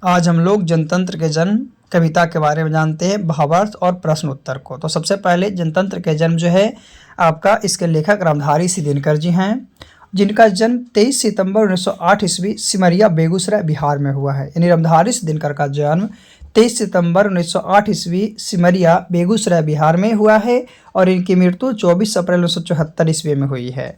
आज हम लोग जनतंत्र के जन्म कविता के बारे में जानते हैं, भावार्थ और प्रश्न उत्तर को। तो सबसे पहले जनतंत्र के जन्म जो है आपका, इसके लेखक रामधारी सिंह दिनकर जी हैं, जिनका जन्म 23 सितंबर 1908 ईस्वी सिमरिया बेगूसराय बिहार में हुआ है। यानी रामधारी सिंह दिनकर का जन्म 23 सितंबर 1908 ईस्वी सिमरिया बेगूसराय बिहार में हुआ है और इनकी मृत्यु 24 अप्रैल 1974 ईस्वी में हुई है।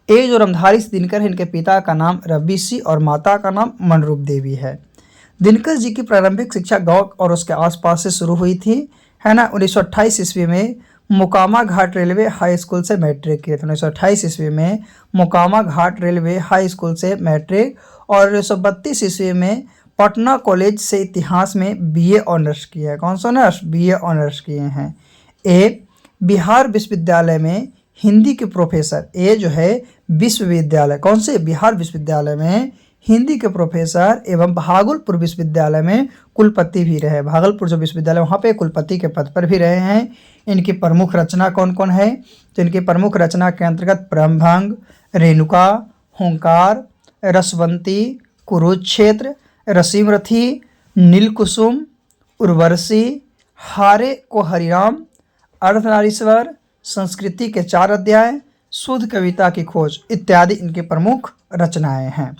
ये जो रामधारी सिंह दिनकर है, इनके पिता का नाम रवि सिंह और माता का नाम मनरूप देवी है। दिनकर जी की प्रारंभिक शिक्षा गांव और उसके आसपास से शुरू हुई थी, है ना। 1928 ईस्वी में मोकामा घाट रेलवे हाई स्कूल से मैट्रिक किए थे। 1928 ईस्वी में मोकामा घाट रेलवे हाई स्कूल से मैट्रिक और 1932 ईस्वी में पटना कॉलेज से इतिहास में बीए ऑनर्स किया है। कौन सा ऑनर्स? बीए ऑनर्स किए हैं। ए बिहार विश्वविद्यालय में हिंदी के प्रोफेसर, ये जो है विश्वविद्यालय, कौन से? बिहार विश्वविद्यालय में हिंदी के प्रोफेसर एवं भागलपुर विश्वविद्यालय में कुलपति भी रहे। भागलपुर जो विश्वविद्यालय वहाँ पे कुलपति के पद पर भी रहे हैं। इनकी प्रमुख रचना कौन कौन है? तो इनकी प्रमुख रचना के अंतर्गत ब्रह्मभंग, रेणुका, हुंकार, रसवंती, कुरुक्षेत्र, रसीमरथी, नीलकुसुम, उर्वशी, हारे को हरिराम, अर्धनारीश्वर, संस्कृति के 4 अध्याय, शुद्ध कविता की खोज इत्यादि इनकी प्रमुख रचनाएं हैं।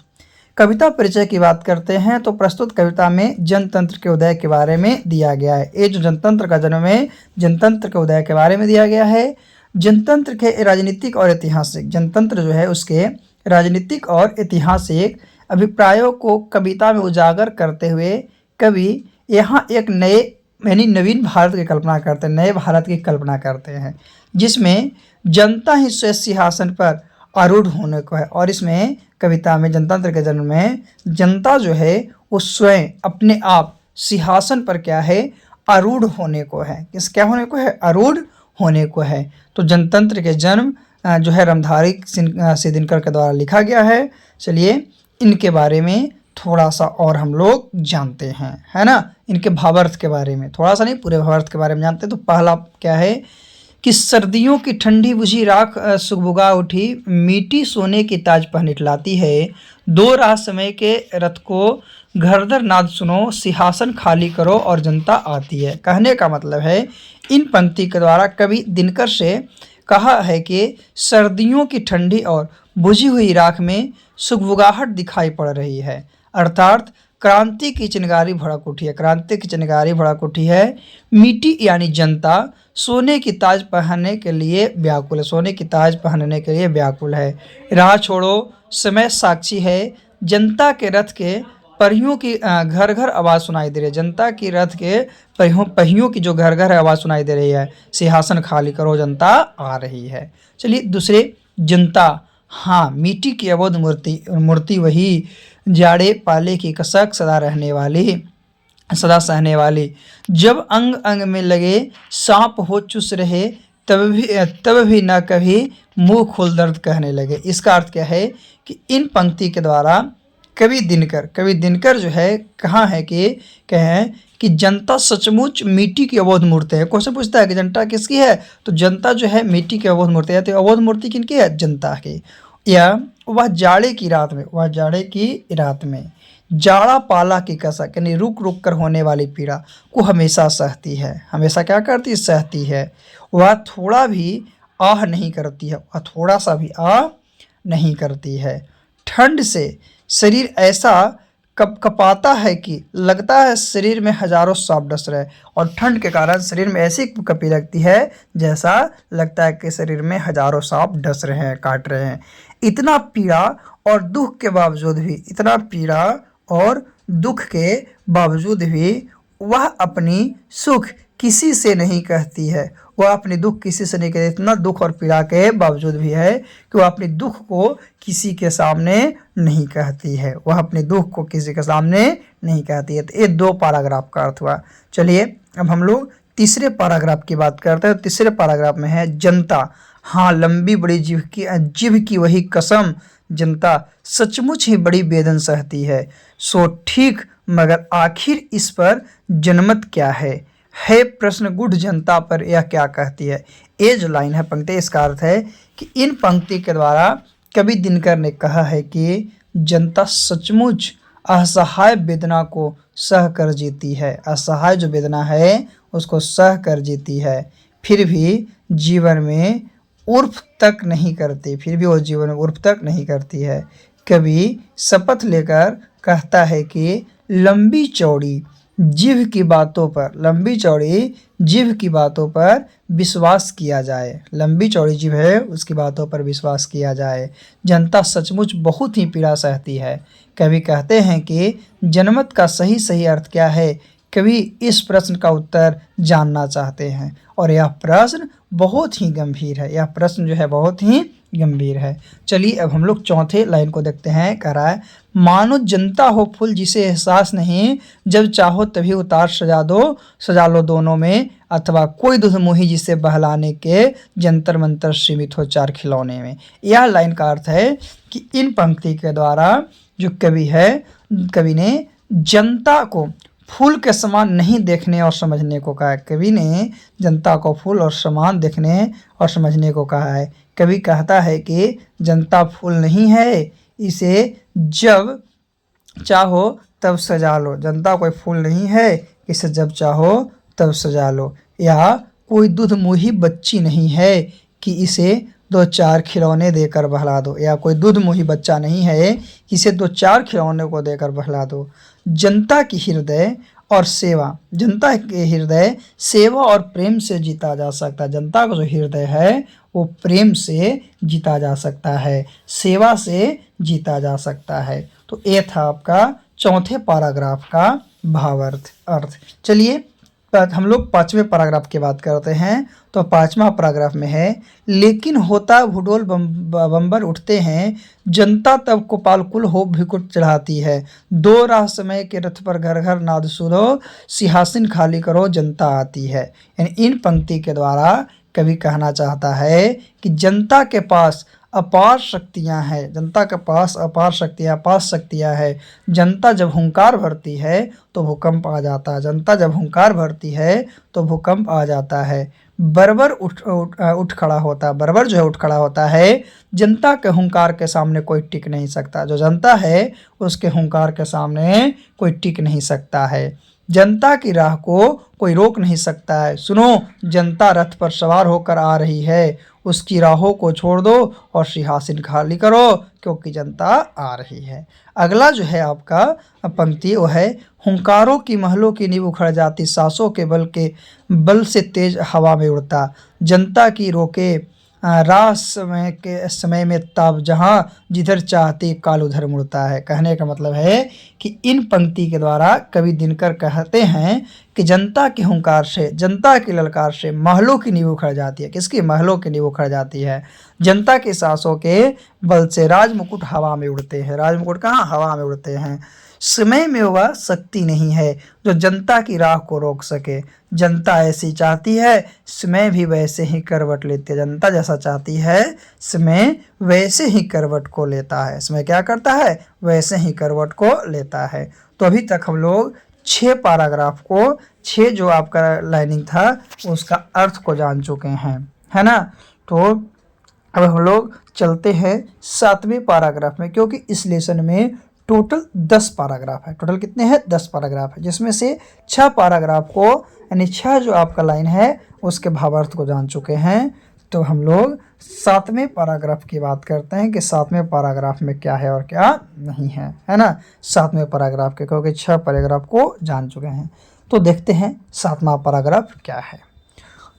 कविता परिचय की बात करते हैं तो प्रस्तुत कविता में जनतंत्र के उदय के बारे में दिया गया है। ये जो जनतंत्र का जन्म है, जनतंत्र के उदय के बारे में दिया गया है। जनतंत्र के राजनीतिक और ऐतिहासिक, जनतंत्र जो है उसके राजनीतिक और ऐतिहासिक अभिप्रायों को कविता में उजागर करते हुए कवि यहाँ एक नए यानी नवीन भारत की कल्पना करते हैं, नए भारत की कल्पना करते हैं, जिसमें जनता ही स्वयं सिंहासन पर आरूढ़ होने को है। और इसमें कविता में जनतंत्र के जन्म में जनता जो है वो स्वयं अपने आप सिंहासन पर क्या है? आरूढ़ होने को है। किस क्या होने को है? आरूढ़ होने को है। तो जनतंत्र के जन्म जो है रामधारी सिंह दिनकर के द्वारा लिखा गया है। चलिए इनके बारे में थोड़ा सा और हम लोग जानते हैं, है ना। इनके भावार्थ के बारे में थोड़ा सा नहीं, पूरे भावार्थ के बारे में जानते हैं। तो पहला क्या है कि सर्दियों की ठंडी बुझी राख सुगबुगा उठी, मीठी सोने की ताज पहन इठलाती है, 2 राह समय के रथ को घरदर नाद सुनो, सिंहासन खाली करो और जनता आती है। कहने का मतलब है, इन पंक्ति के द्वारा कवि दिनकर से कहा है कि सर्दियों की ठंडी और बुझी हुई राख में सुगबुगाहट दिखाई पड़ रही है, अर्थात क्रांति की चिनगारी भड़क उठी है। क्रांति की चिनगारी भड़क उठी है। मीठी यानी जनता सोने की ताज पहनने के लिए व्याकुल है, सोने की ताज पहनने के लिए व्याकुल है। राह छोड़ो समय साक्षी है, जनता के रथ के पहियों की घर घर आवाज़ सुनाई दे रही है। जनता की रथ के पहियों की जो घर घर आवाज़ सुनाई दे रही है। सिंहासन खाली करो, जनता आ रही है। चलिए दूसरे, जनता, हाँ मीठी की अबोध मूर्ति वही, जाड़े पाले की कसक सदा रहने वाली, सदा सहने वाली, जब अंग अंग में लगे सांप हो चुस रहे, तब भी न कभी मुंह खोल दर्द कहने लगे। इसका अर्थ क्या है कि इन पंक्ति के द्वारा कवि दिनकर जो है कहाँ है कि कहें कि जनता सचमुच मिट्टी की अबोध मूर्ति है। क्वेश्चन पूछता है कि जनता किसकी है? तो जनता जो है मिट्टी की अबोध मूर्ति है। तो अबोध मूर्ति किनकी है? जनता की। या वह जाड़े की रात में, जाड़ा पाला की कसक यानी रुक रुक कर होने वाली पीड़ा को हमेशा सहती है। हमेशा क्या करती है? सहती है। वह थोड़ा भी आह नहीं करती है, वह थोड़ा सा भी आह नहीं करती है। ठंड से शरीर ऐसा कपाता है कि लगता है शरीर में हजारों सांप डस रहे, और ठंड के कारण शरीर में ऐसी कपी लगती है जैसा लगता है कि शरीर में हजारों सांप डस रहे हैं, काट रहे हैं। इतना पीड़ा और दुख के बावजूद भी, इतना पीड़ा और दुख के बावजूद भी वह अपनी सुख किसी से नहीं कहती है। वह अपने दुख किसी से नहीं कहती। इतना दुख और पीड़ा के बावजूद भी है कि वह अपने दुख को किसी के सामने नहीं कहती है। वह अपने दुख को किसी के सामने नहीं कहती है। तो ये 2 पैराग्राफ का अर्थ हुआ। चलिए अब हम लोग तीसरे पैराग्राफ की बात करते हैं। तीसरे पैराग्राफ में है जनता, हाँ लंबी बड़ी जीभ की वही कसम, जनता सचमुच ही बड़ी बेदन सहती है। सो ठीक मगर आखिर इस पर जनमत क्या है प्रश्न गुढ़ जनता पर यह क्या कहती है। ये जो लाइन है पंक्ति, इसका अर्थ है कि इन पंक्ति के द्वारा कवि दिनकर ने कहा है कि जनता सचमुच असहाय वेदना को सह कर जीती है। असहाय जो वेदना है उसको सह कर जीती है, फिर भी जीवन में उर्फ तक नहीं करती, फिर भी वो जीवन में उर्फ तक नहीं करती है। कवि शपथ लेकर कहता है कि लंबी चौड़ी जीभ की बातों पर, लंबी चौड़ी जीभ की बातों पर विश्वास किया जाए। लंबी चौड़ी जीभ है उसकी बातों पर विश्वास किया जाए। जनता सचमुच बहुत ही पीड़ा सहती है। कवि कहते हैं कि जनमत का सही सही अर्थ क्या है। कवि इस प्रश्न का उत्तर जानना चाहते हैं और यह प्रश्न बहुत ही गंभीर है। यह प्रश्न जो है बहुत ही गंभीर है। चलिए अब हम लोग चौथे लाइन को देखते हैं। कह रहा है मानो जनता हो फूल जिसे एहसास नहीं, जब चाहो तभी उतार सजा दो, सजा लो दोनों में, अथवा कोई दुधमुही जिसे बहलाने के जंतर मंतर सीमित हो चार खिलौने में। यह लाइन का अर्थ है कि इन पंक्ति के द्वारा जो कवि है, कवि ने जनता को फूल के समान नहीं देखने और समझने को कहा है। कवि ने जनता को फूल और समान देखने और समझने को कहा है। कवि कहता है कि जनता फूल नहीं है, इसे जब चाहो तब सजा लो। जनता कोई फूल नहीं है, इसे जब चाहो तब सजा लो। या कोई दूधमुही बच्ची नहीं है कि इसे दो चार खिलौने देकर बहला दो। या कोई दूधमुही बच्चा नहीं है, इसे दो चार खिलौने को देकर बहला दो। जनता की हृदय और सेवा, जनता के हृदय सेवा और प्रेम से जीता जा सकता है। जनता का जो हृदय है वो प्रेम से जीता जा सकता है, सेवा से जीता जा सकता है। तो ये था आपका चौथे पैराग्राफ का भावार्थ। चलिए हम लोग पांचवें पैराग्राफ की बात करते हैं। तो पांचवा पैराग्राफ में है, लेकिन होता भूडोल बम्बर उठते हैं, जनता तब कोपालकुल हो भिकुट चढ़ाती है। दो राह समय के रथ पर घर घर नाद सुनो, सिंहासन खाली करो जनता आती है। यानी इन पंक्ति के द्वारा कवि कहना चाहता है कि जनता के पास अपार शक्तियां हैं, जनता के पास अपार शक्तियां हैं। जनता जब हुंकार भरती है तो भूकंप आ जाता है। जनता जब हुंकार भरती है तो भूकंप आ जाता है। बर्बर उठ खड़ा होता है। बर्बर जो है उठ खड़ा होता है। जनता के हुंकार के सामने कोई टिक नहीं सकता। जो जनता है उसके हुंकार के सामने कोई टिक नहीं सकता है। जनता की राह को कोई रोक नहीं सकता है। सुनो, जनता रथ पर सवार होकर आ रही है, उसकी राहों को छोड़ दो और सिंहासन खाली करो, क्योंकि जनता आ रही है। अगला जो है आपका पंक्ति वो है, हुंकारों की महलों की नींव उखड़ जाती, सांसों के बल से तेज हवा में उड़ता, जनता की रोके राह समय में ताब, जहाँ जिधर चाहती काल उधर मुड़ता है। कहने का मतलब है कि इन पंक्ति के द्वारा कवि दिनकर कहते हैं कि जनता के हुंकार से, जनता की ललकार से महलों की नींव उखड़ जाती है। किसकी? महलों की नींव उखड़ जाती है। जनता के सांसों के बल से राजमुकुट हवा में उड़ते हैं। राजमुकुट कहाँ? हवा में उड़ते हैं। समय में वह शक्ति नहीं है जो जनता की राह को रोक सके। जनता ऐसी चाहती है, समय भी वैसे ही करवट लेती है। जनता जैसा चाहती है, समय वैसे ही करवट को लेता है। समय क्या करता है? वैसे ही करवट को लेता है। तो अभी तक हम लोग 6 पैराग्राफ को, 6 जो आपका लाइनिंग था उसका अर्थ को जान चुके हैं, है ना। तो अब हम लोग चलते हैं 7वें पैराग्राफ में, क्योंकि इस लेसन में टोटल 10 पैराग्राफ है। टोटल कितने हैं? 10 पैराग्राफ है, जिसमें से 6 पैराग्राफ को, यानी 6 जो आपका लाइन है उसके भावार्थ को जान चुके हैं। तो हम लोग 7वें पैराग्राफ की बात करते हैं कि 7वें पैराग्राफ में क्या है और क्या नहीं है, है ना। 7वें पैराग्राफ के, क्योंकि 6 पैराग्राफ को जान चुके हैं। तो देखते हैं 7वां पैराग्राफ क्या है।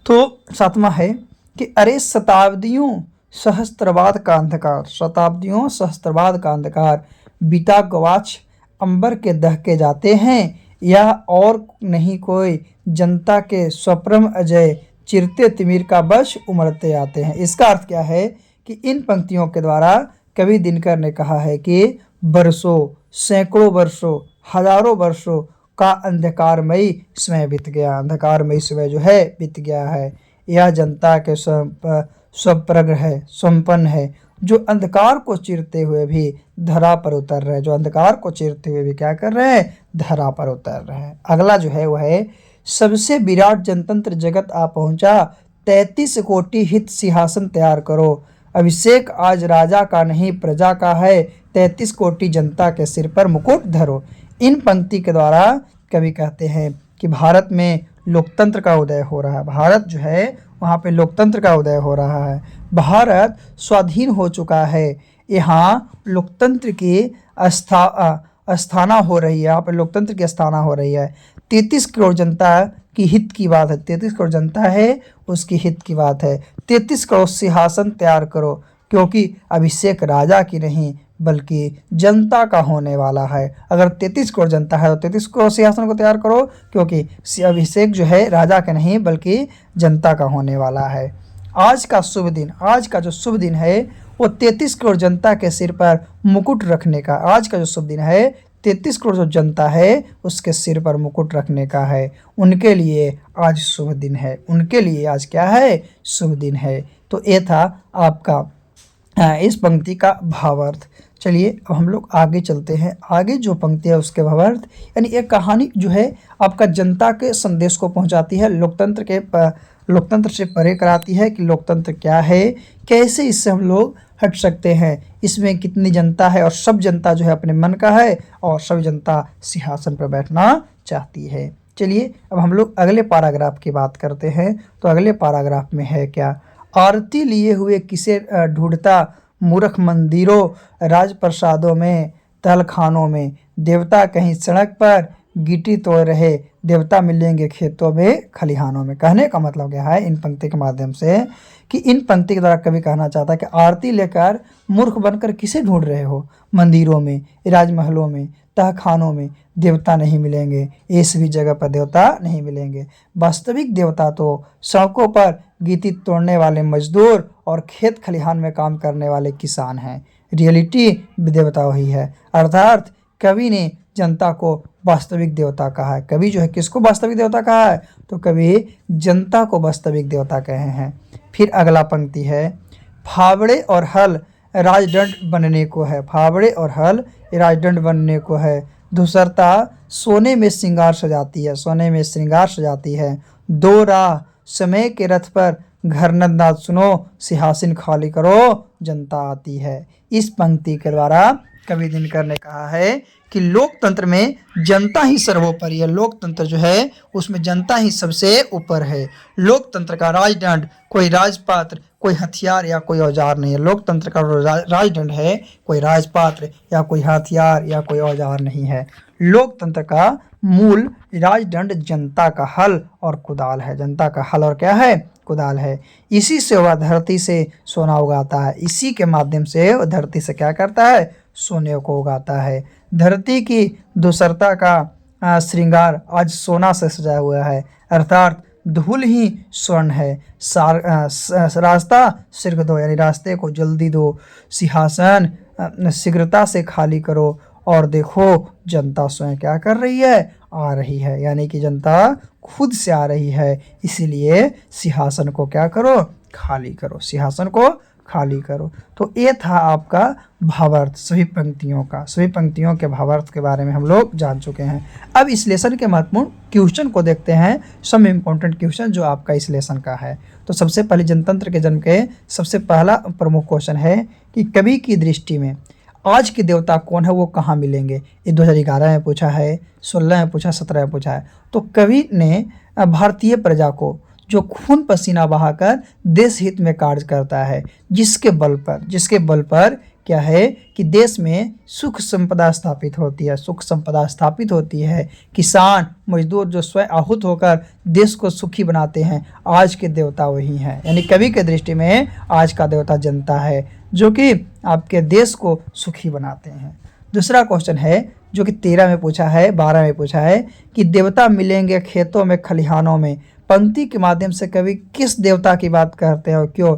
तो 7वां है कि अरे शताब्दियों सहस्त्रवाद का अंधकार, शताब्दियों सहस्त्रवाद का अंधकार, बीता गवाच अंबर के दहके जाते हैं, यह और नहीं कोई जनता के स्वप्रम अजय, चिरते तिमिर का बश उमड़ते आते हैं। इसका अर्थ क्या है कि इन पंक्तियों के द्वारा कवि दिनकर ने कहा है कि बरसों, सैकड़ों वर्षों, हजारों वर्षों का अंधकारमयी समय बीत गया। अंधकारमयी समय जो है बीत गया है। यह जनता के स्वप्रज्ञ है, संपन्न है, जो अंधकार को चीरते हुए भी धरा पर उतर रहे, जो अंधकार को चीरते हुए भी क्या कर रहे हैं? धरा पर उतर रहे हैं। अगला जो है वह है, सबसे विराट जनतंत्र जगत आ पहुंचा, 33 कोटि हित सिंहासन तैयार करो, अभिषेक आज राजा का नहीं प्रजा का है, 33 कोटि जनता के सिर पर मुकुट धरो। इन पंक्ति के द्वारा कवि कहते हैं कि भारत में लोकतंत्र का उदय हो रहा है। भारत जो है वहाँ पे लोकतंत्र का उदय हो रहा है। भारत स्वाधीन हो चुका है। यहाँ लोकतंत्र की स्थापना हो रही है। यहाँ पे लोकतंत्र की स्थापना हो रही है। 33 करोड़ जनता की हित की बात है। 33 करोड़ जनता है, उसकी हित की बात है। 33 करोड़ सिंहासन तैयार करो, क्योंकि अभिषेक राजा की नहीं बल्कि जनता का होने वाला है। अगर 33 करोड़ जनता है तो 33 करोड़ सिंहासन को तैयार करो, क्योंकि अभिषेक जो है राजा का नहीं बल्कि जनता का होने वाला है। आज का शुभ दिन, आज का जो शुभ दिन है वो 33 करोड़ जनता के सिर पर मुकुट रखने का। आज का जो शुभ दिन है 33 करोड़ जो जनता है उसके सिर पर मुकुट रखने का है। उनके लिए आज शुभ दिन है। उनके लिए आज क्या है? शुभ दिन है। तो ये था आपका इस पंक्ति का भावार्थ। चलिए अब हम लोग आगे चलते हैं। आगे जो पंक्ति है उसके भावार्थ, यानी एक कहानी जो है आपका जनता के संदेश को पहुंचाती है, लोकतंत्र से परे कराती है कि लोकतंत्र क्या है, कैसे इससे हम लोग हट सकते हैं, इसमें कितनी जनता है और सब जनता जो है अपने मन का है और सब जनता सिंहासन पर बैठना चाहती है। चलिए अब हम लोग अगले पैराग्राफ की बात करते हैं। तो अगले पैराग्राफ में है क्या? आरती लिए हुए किसे ढूंढता मूर्ख मंदिरों राजप्रसादों में तहखानों में, देवता कहीं सड़क पर गिट्टी तोड़ रहे, देवता मिलेंगे खेतों में खलिहानों में। कहने का मतलब क्या है इन पंक्ति के माध्यम से कि इन पंक्ति के द्वारा कवि कहना चाहता है कि आरती लेकर मूर्ख बनकर किसे ढूंढ रहे हो? मंदिरों में, राजमहलों में, तहखानों में देवता नहीं मिलेंगे, इस भी जगह पर देवता नहीं मिलेंगे। वास्तविक देवता तो सड़कों पर गिट्टी तोड़ने वाले मजदूर और खेत खलिहान में काम करने वाले किसान हैं। रियलिटी देवता वही है। अर्थात कवि ने जनता को वास्तविक देवता कहा है। कवि जो है किसको वास्तविक देवता कहा है? तो कवि जनता को वास्तविक देवता कहे हैं। फिर अगला पंक्ति है, फावड़े और हल राजदंड बनने को है। फावड़े और हल राजदंड बनने को है। धूसरता सोने में श्रृंगार सजाती है, सोने में श्रृंगार सजाती है। दो राह समय के रथ पर घर नंदा सुनो, सिंहासन खाली करो जनता आती है। इस पंक्ति के द्वारा कवि दिनकर ने कहा है कि लोकतंत्र में जनता ही सर्वोपरि है। लोकतंत्र जो है उसमें जनता ही सबसे ऊपर है। लोकतंत्र का राजदंड कोई राजपात्र, कोई हथियार या कोई औजार नहीं है। लोकतंत्र का राजदंड है कोई राजपात्र या कोई हथियार या कोई औजार नहीं है। लोकतंत्र का मूल राजदंड जनता का हल और कुदाल है। जनता का हल और क्या है? कुदाल है। इसी से वह धरती से सोना उगाता है। इसी के माध्यम से वह धरती से क्या करता है? सोने को उगाता है। धरती की धूसरता का श्रृंगार आज सोना से सजा हुआ है, अर्थात धूल ही स्वर्ण है। रास्ता शीघ्र दो, यानी रास्ते को जल्दी दो। सिंहासन शीघ्रता से खाली करो और देखो जनता स्वयं क्या कर रही है? आ रही है, यानी कि जनता खुद से आ रही है। इसीलिए सिंहासन को क्या करो? खाली करो। सिंहासन को खाली करो। तो ये था आपका भावार्थ सभी पंक्तियों का। सभी पंक्तियों के भावार्थ के बारे में हम लोग जान चुके हैं। अब इस लेसन के महत्वपूर्ण क्वेश्चन को देखते हैं। सम इम्पोर्टेंट क्वेश्चन जो आपका इस लेसन का है। तो सबसे पहले जनतंत्र के जन्म के सबसे पहला प्रमुख क्वेश्चन है कि कवि की दृष्टि में आज के देवता कौन है, वो कहाँ मिलेंगे? ये 2011 में पूछा है, 16 में पूछा, 17 में पूछा है। तो कवि ने भारतीय प्रजा को जो खून पसीना बहाकर देश हित में कार्य करता है, जिसके बल पर क्या है कि देश में सुख संपदा स्थापित होती है। सुख संपदा स्थापित होती है। किसान मजदूर जो स्वयं आहूत होकर देश को सुखी बनाते हैं, आज के देवता वही हैं। यानी कवि के दृष्टि में आज का देवता जनता है, जो कि आपके देश को सुखी बनाते हैं। दूसरा क्वेश्चन है जो कि 13 में पूछा है, 12 में पूछा है कि देवता मिलेंगे खेतों में खलिहानों में। पंक्ति के माध्यम से कवि किस देवता की बात करते हैं और क्यों?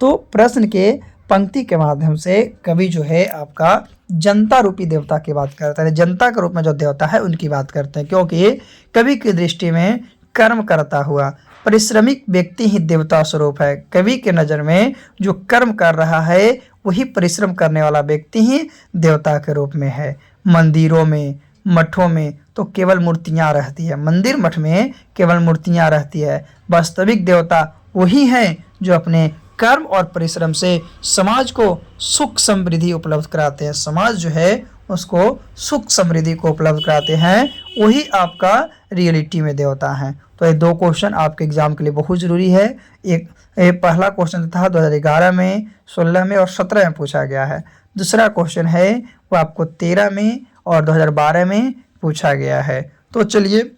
तो प्रश्न के पंक्ति के माध्यम से कवि जो है आपका जनता रूपी देवता की बात करता है। जनता के रूप में जो देवता है उनकी बात करते हैं, क्योंकि कवि की दृष्टि में कर्म करता हुआ परिश्रमिक व्यक्ति ही देवता स्वरूप है। कवि के नज़र में जो कर्म कर रहा है वही परिश्रम करने वाला व्यक्ति ही देवता के रूप में है। मंदिरों में, मठों में तो केवल मूर्तियां रहती है। मंदिर मठ में केवल मूर्तियां रहती है। वास्तविक देवता वही हैं जो अपने कर्म और परिश्रम से समाज को सुख समृद्धि उपलब्ध कराते हैं। समाज जो है उसको सुख समृद्धि को उपलब्ध कराते हैं, वही आपका रियलिटी में देवता हैं। तो ये 2 क्वेश्चन आपके एग्जाम के लिए बहुत ज़रूरी है। एक पहला क्वेश्चन था 2011 में, 16 में और 17 में पूछा गया है। दूसरा क्वेश्चन है वो आपको 13 में और 2012 में पूछा गया है। तो चलिए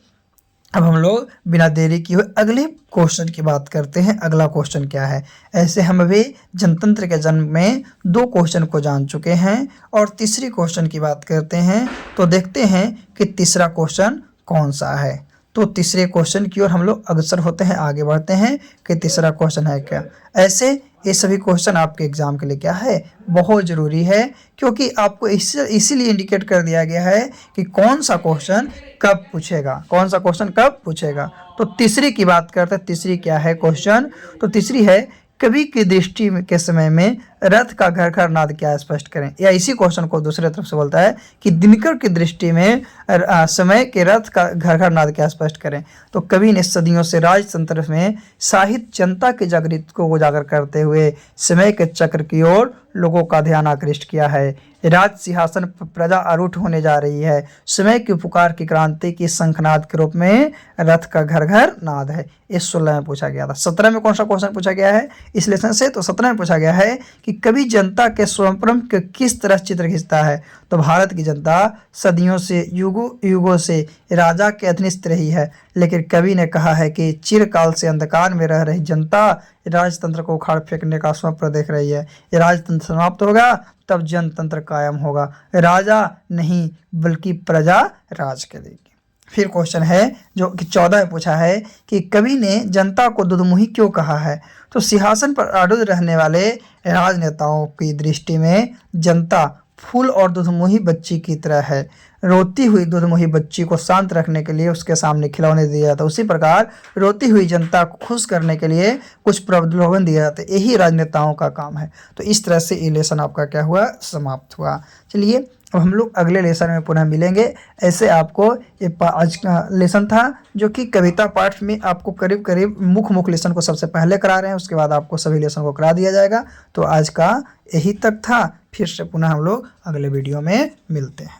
अब हम लोग बिना देरी किए हुए अगले क्वेश्चन की बात करते हैं। अगला क्वेश्चन क्या है? ऐसे हम अभी जनतंत्र के जन्म में 2 क्वेश्चन को जान चुके हैं और तीसरी क्वेश्चन की बात करते हैं। तो देखते हैं कि तीसरा क्वेश्चन कौन सा है। तो तीसरे क्वेश्चन की ओर हम लोग अग्रसर होते हैं, आगे बढ़ते हैं कि तीसरा क्वेश्चन है क्या। ऐसे ये सभी क्वेश्चन आपके एग्जाम के लिए क्या है, बहुत ज़रूरी है, क्योंकि आपको इसीलिए इंडिकेट कर दिया गया है कि कौन सा क्वेश्चन कब पूछेगा, कौन सा क्वेश्चन कब पूछेगा। तो तीसरी की बात करते हैं। तीसरी क्या है क्वेश्चन? तो तीसरी है, कवि की दृष्टि के समय में रथ का घर घर नाद क्या स्पष्ट करें। या इसी क्वेश्चन को दूसरे तरफ से बोलता है कि दिनकर की दृष्टि में समय के रथ का घर घर नाद क्या स्पष्ट करें। तो कवि ने सदियों से राजतंत्र में साहित्य जनता के जागृति को उजागर करते हुए समय के चक्र की ओर लोगों का ध्यान आकृष्ट किया है। राज सिंहासन पर प्रजा आरूढ़ होने जा रही है। समय की पुकार की क्रांति की शंखनाद के रूप में रथ का घर घर नाद है। इस 16 में पूछा गया था। 17 में कौन सा क्वेश्चन पूछा गया है इस लेसन से? तो 17 में पूछा गया है कि कवि जनता के स्वयं के किस तरह चित्र खींचता है। तो भारत की जनता सदियों से युगों से राजा के अधीनस्थ रही है, लेकिन कवि ने कहा है कि चिरकाल से अंधकार में रह रही जनता राजतंत्र को उखाड़ फेंकने का स्वप्न देख रही है। ये राजतंत्र समाप्त होगा तब जनतंत्र कायम होगा। राजा नहीं बल्कि प्रजा राज करेगी। फिर क्वेश्चन है जो कि 14 में पूछा है कि कवि ने जनता को दुधमुही क्यों कहा है। तो सिंहासन पर आरूढ़ रहने वाले राजनेताओं की दृष्टि में जनता फूल और दुधमुही बच्ची की तरह है। रोती हुई दुधमुही बच्ची को शांत रखने के लिए उसके सामने खिलौने दिए जाते, उसी प्रकार रोती हुई जनता को खुश करने के लिए कुछ प्रलोभन दिए जाते। यही राजनेताओं का काम है। तो इस तरह से ये लेसन आपका क्या हुआ, समाप्त हुआ। चलिए अब हम लोग अगले लेसन में पुनः मिलेंगे। ऐसे आपको ये आज का लेसन था जो कि कविता पाठ में आपको करीब करीब मुख्य लेसन को सबसे पहले करा रहे हैं, उसके बाद आपको सभी लेसन को करा दिया जाएगा। तो आज का यही तक था। फिर से पुनः हम लोग अगले वीडियो में मिलते हैं।